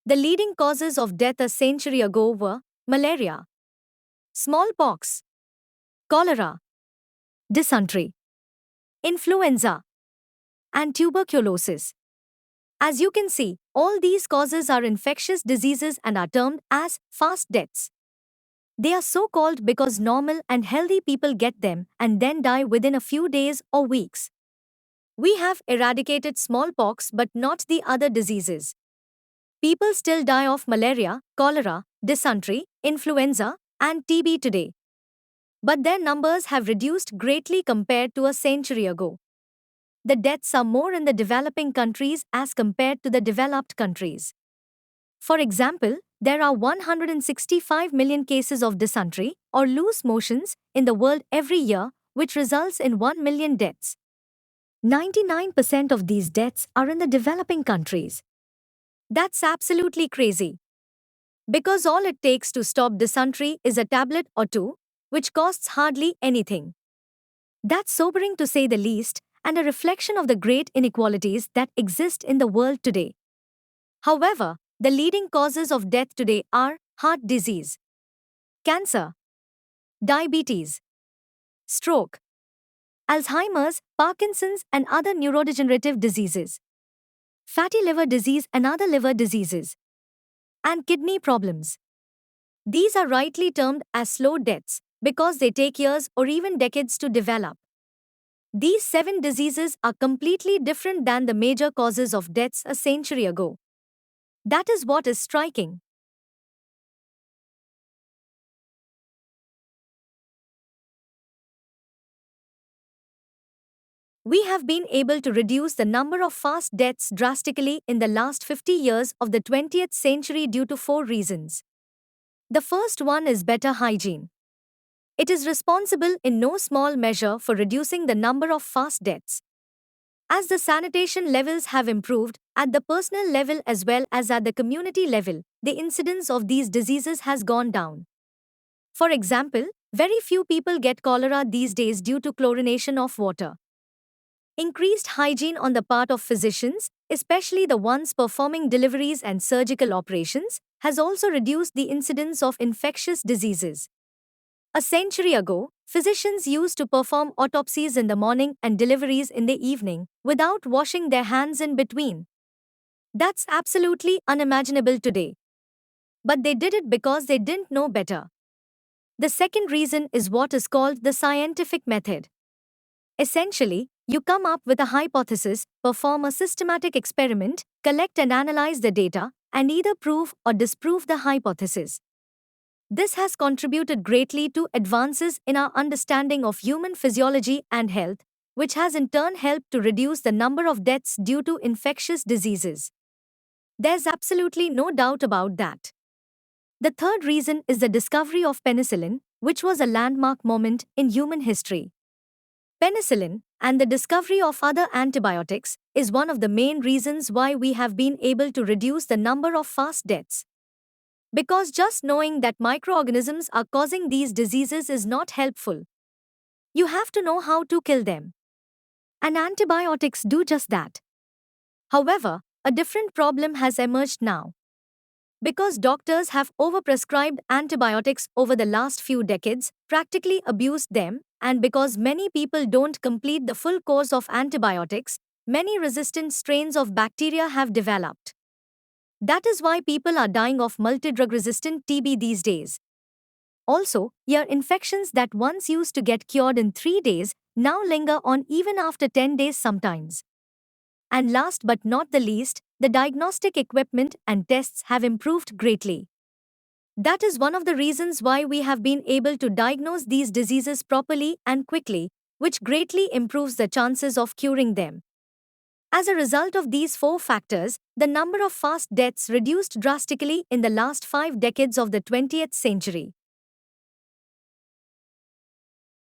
The leading causes of death a century ago were malaria, smallpox, cholera, dysentery, influenza, and tuberculosis. As you can see, all these causes are infectious diseases and are termed as fast deaths. They are so called because normal and healthy people get them and then die within a few days or weeks. We have eradicated smallpox but not the other diseases. People still die of malaria, cholera, dysentery, influenza, and TB today. But their numbers have reduced greatly compared to a century ago. The deaths are more in the developing countries as compared to the developed countries. For example, there are 165 million cases of dysentery or loose motions in the world every year, which results in 1 million deaths. 99% of these deaths are in the developing countries. That's absolutely crazy. Because all it takes to stop dysentery is a tablet or two, which costs hardly anything. That's sobering to say the least, and a reflection of the great inequalities that exist in the world today. However, the leading causes of death today are heart disease, cancer, diabetes, stroke, Alzheimer's, Parkinson's, and other neurodegenerative diseases, fatty liver disease and other liver diseases, and kidney problems. These are rightly termed as slow deaths because they take years or even decades to develop. These 7 diseases are completely different than the major causes of deaths a century ago. That is what is striking. We have been able to reduce the number of fast deaths drastically in the last 50 years of the 20th century due to 4 reasons. The first one is better hygiene. It is responsible in no small measure for reducing the number of fast deaths. As the sanitation levels have improved, at the personal level as well as at the community level, the incidence of these diseases has gone down. For example, very few people get cholera these days due to chlorination of water. Increased hygiene on the part of physicians, especially the ones performing deliveries and surgical operations, has also reduced the incidence of infectious diseases. A century ago, physicians used to perform autopsies in the morning and deliveries in the evening, without washing their hands in between. That's absolutely unimaginable today. But they did it because they didn't know better. The second reason is what is called the scientific method. Essentially, you come up with a hypothesis, perform a systematic experiment, collect and analyze the data, and either prove or disprove the hypothesis. This has contributed greatly to advances in our understanding of human physiology and health, which has in turn helped to reduce the number of deaths due to infectious diseases. There's absolutely no doubt about that. The third reason is the discovery of penicillin, which was a landmark moment in human history. Penicillin, and the discovery of other antibiotics, is one of the main reasons why we have been able to reduce the number of fast deaths. Because just knowing that microorganisms are causing these diseases is not helpful. You have to know how to kill them. And antibiotics do just that. However, a different problem has emerged now. Because doctors have overprescribed antibiotics over the last few decades, practically abused them, and because many people don't complete the full course of antibiotics, many resistant strains of bacteria have developed. That is why people are dying of multidrug-resistant TB these days. Also, ear infections that once used to get cured in 3 days now linger on even after 10 days sometimes. And last but not the least, the diagnostic equipment and tests have improved greatly. That is one of the reasons why we have been able to diagnose these diseases properly and quickly, which greatly improves the chances of curing them. As a result of these 4 factors, the number of fast deaths reduced drastically in the last 5 decades of the 20th century.